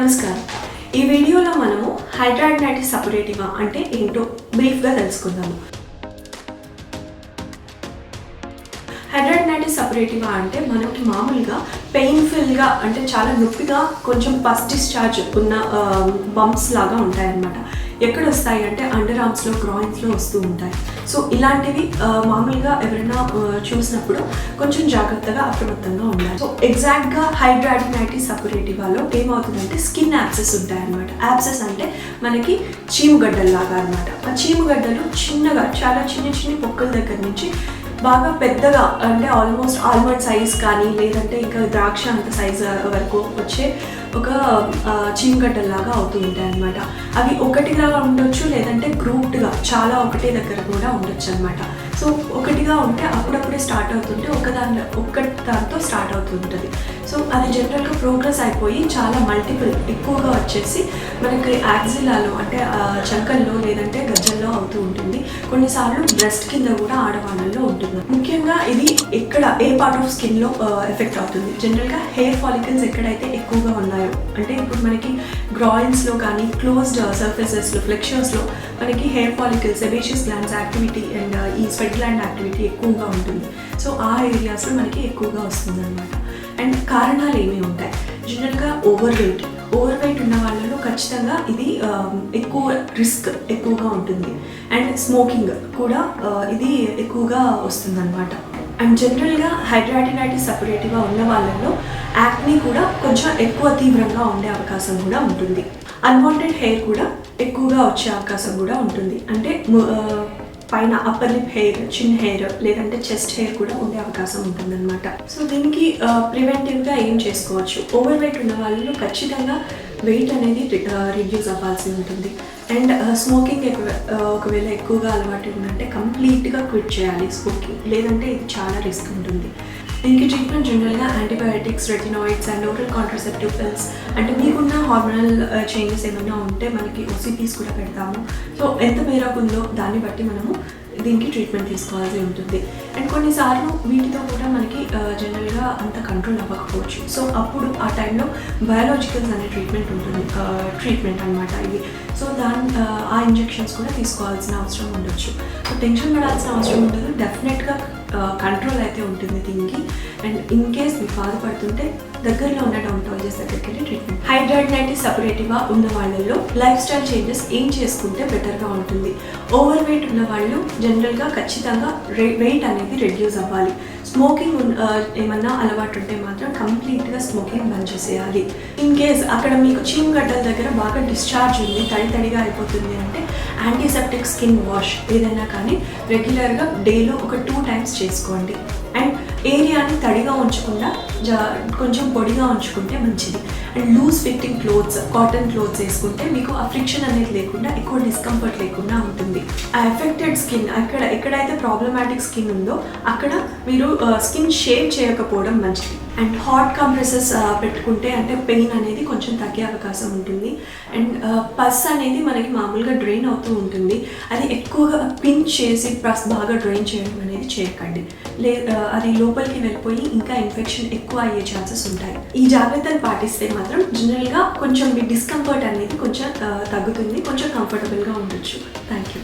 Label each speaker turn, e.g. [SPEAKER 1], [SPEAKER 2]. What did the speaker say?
[SPEAKER 1] నమస్కారం. ఈ వీడియోలో మనము హైడ్రాడినైటిస్ సపరేటివా అంటే ఏంటో బ్రీఫ్గా తెలుసుకుందాము. హైడ్రాడినైటిస్ సపరేటివా అంటే మనకి మామూలుగా పెయిన్ఫుల్గా అంటే చాలా నొప్పిగా కొంచెం పస్ డిశ్చార్జ్ ఉన్న బంప్స్ లాగా ఉంటాయన్నమాట. ఎక్కడ వస్తాయి అంటే అండర్ ఆర్మ్స్లో, గ్రాయిన్స్లో వస్తూ ఉంటాయి. సో ఇలాంటివి మామూలుగా ఎవరైనా చూసినప్పుడు కొంచెం జాగ్రత్తగా అప్రమత్తంగా ఉండాలి. సో ఎగ్జాక్ట్గా హైడ్రాడినైటిస్ సపరేటివాలో ఏమవుతుందంటే స్కిన్ యాబ్సెస్ ఉంటాయన్నమాట. యాబ్సెస్ అంటే మనకి చీముగడ్డల్లాగా అనమాట. ఆ చీముగడ్డలు చిన్నగా చాలా చిన్న పొక్కల దగ్గర నుంచి బాగా పెద్దగా అంటే ఆల్మోస్ట్ ఆల్మండ్ సైజ్ కానీ లేదంటే ఇంకా ద్రాక్ష అంత సైజ్ వరకు వచ్చే ఒక చీమగడ్డల్లాగా అవుతూ ఉంటాయి అన్నమాట. అవి ఒకటిగా ఉండొచ్చు, లేదంటే గ్రూప్డ్గా చాలా ఒకటే దగ్గర కూడా ఉండొచ్చు అనమాట. సో ఒకటిగా ఉంటే అప్పుడప్పుడే స్టార్ట్ అవుతుంటే దాంతో స్టార్ట్ అవుతుంటుంది. సో అది జనరల్గా ప్రోగ్రెస్ అయిపోయి చాలా మల్టిపుల్ ఎక్కువగా వచ్చేసి మనకి యాక్సిలాలో అంటే చంకల్లో లేదంటే గజ్జల్లో అవుతూ ఉంటుంది. కొన్నిసార్లు బ్రెస్ట్ కింద కూడా ఆడవాళ్ళలో ఉంటుంది. ముఖ్యంగా ఇది ఏ పార్ట్ ఆఫ్ స్కిన్లో ఎఫెక్ట్ అవుతుంది. జనరల్గా హెయిర్ ఫాలికల్స్ ఎక్కడైతే ఎక్కువగా ఉన్నాయో అంటే ఇప్పుడు మనకి గ్రాయిన్స్లో కానీ క్లోజ్డ్ సర్ఫేసెస్లో ఫ్లెక్షర్స్లో మనకి hair follicles, sebaceous glands activity and ఈ స్వెట్ గ్లాండ్ యాక్టివిటీ ఎక్కువగా ఉంటుంది. సో ఆ ఏరియాస్లో మనకి ఎక్కువగా వస్తుంది అనమాట. అండ్ కారణాలు ఏమి ఉంటాయి? జనరల్గా ఓవర్ వెయిట్ ఉన్న వాళ్ళలో ఖచ్చితంగా ఇది ఎక్కువ రిస్క్ ఎక్కువగా ఉంటుంది. అండ్ స్మోకింగ్ కూడా ఇది ఎక్కువగా వస్తుంది అనమాట. అండ్ జనరల్గా హైడ్రాడినైటిస్ సపరేటివా ఉన్న వాళ్ళలో యాక్ని కూడా కొంచెం ఎక్కువ తీవ్రంగా ఉండే అవకాశం కూడా ఉంటుంది. అన్వాంటెడ్ హెయిర్ కూడా ఎక్కువగా వచ్చే అవకాశం కూడా ఉంటుంది. అంటే పైన అప్పర్ లిప్ హెయిర్, చిన్ హెయిర్ లేదంటే చెస్ట్ హెయిర్ కూడా ఉండే అవకాశం ఉంటుందన్నమాట. సో దీనికి ప్రివెంటివ్గా ఏం చేసుకోవచ్చు? ఓవర్ వెయిట్ ఉన్న వాళ్ళలో ఖచ్చితంగా వెయిట్ అనేది రిడ్యూస్ అవ్వాల్సి ఉంటుంది. అండ్ స్మోకింగ్ ఒకవేళ ఎక్కువగా అలవాటు ఉందంటే కంప్లీట్గా క్విట్ చేయాలి స్మోకింగ్, లేదంటే ఇది చాలా రిస్క్ ఉంటుంది. దీనికి ట్రీట్మెంట్ జనరల్గా antibiotics, retinoids and oral contraceptive pills, అంటే మీకున్న హార్మోనల్ చేంజెస్ ఏమైనా ఉంటే మనకి ఓసీపీస్ కూడా పెడతాము. సో ఎంత మేరకు ఉందో దాన్ని బట్టి మనము దీనికి ట్రీట్మెంట్ తీసుకోవాల్సి ఉంటుంది. అండ్ కొన్నిసార్లు వీటితో కూడా మనకి జనరల్గా అంత కంట్రోల్ అవ్వకపోవచ్చు. సో అప్పుడు ఆ టైంలో బయాలజికల్స్ అనే ట్రీట్మెంట్ అనమాట ఇవి. సో ఆ ఇంజెక్షన్స్ కూడా తీసుకోవాల్సిన అవసరం ఉండొచ్చు. సో టెన్షన్ పడాల్సిన అవసరం ఉండదు. డెఫినెట్గా కంట్రోల్ అయితే ఉంటుంది దీనికి. అండ్ ఇన్ కేస్ మీకు బాధపడుతుంటే దగ్గరలో ఉన్న డర్మటాలజిస్ట్ దగ్గరికి వెళ్ళి ట్రీట్మెంట్. హైడ్రాడినైటిస్ సపరేటివా ఉన్న వాళ్ళలో లైఫ్ స్టైల్ చేంజెస్ ఏం చేసుకుంటే బెటర్గా ఉంటుంది? ఓవర్ వెయిట్ ఉన్న వాళ్ళు జనరల్గా ఖచ్చితంగా వెయిట్ అనేది రెడ్యూస్ అవ్వాలి. స్మోకింగ్ ఏమన్నా అలవాటు ఉంటే మాత్రం కంప్లీట్గా స్మోకింగ్ బంద్ చేసేయాలి. ఇన్ కేస్ అక్కడ మీకు చీమగడ్డల దగ్గర బాగా డిశ్చార్జ్ ఉంది, తడిగా అయిపోతుంది అంటే యాంటీసెప్టిక్ స్కిన్ వాష్ ఏదైనా కానీ రెగ్యులర్గా డేలో ఒక 2 times చేసుకోండి. అండ్ ఏరియాని తడిగా ఉంచకుండా కొంచెం పొడిగా ఉంచుకుంటే మంచిది. And loose fitting clothes, cotton clothes వేసుకుంటే మీకు ఆ ఫ్రిక్షన్ అనేది లేకుండా ఎక్కువ డిస్కంఫర్ట్ లేకుండా ఉంటుంది. ఆ ఎఫెక్టెడ్ స్కిన్ ఎక్కడైతే ప్రాబ్లమాటిక్ స్కిన్ ఉందో అక్కడ మీరు స్కిన్ షేవ్ చేయకపోవడం మంచిది. అండ్ హాట్ కంప్రెసెస్ పెట్టుకుంటే అంటే పెయిన్ అనేది కొంచెం తగ్గే అవకాశం ఉంటుంది. అండ్ పస్ అనేది మనకి మామూలుగా డ్రైన్ అవుతూ ఉంటుంది. అది ఎక్కువగా పించ్ చేసి పస్ బాగా డ్రైన్ చేయడం అనేది చేయకండి. అది లోపలికి వెళ్ళిపోయి ఇంకా ఇన్ఫెక్షన్ ఎక్కువ అయ్యే ఛాన్సెస్ ఉంటాయి. ఈ జాగ్రత్తలు పాటిస్తే మాత్రం జనరల్గా కొంచెం మీ డిస్కంఫర్ట్ అనేది కొంచెం తగ్గుతుంది, కొంచెం కంఫర్టబుల్గా ఉండొచ్చు. Thank you.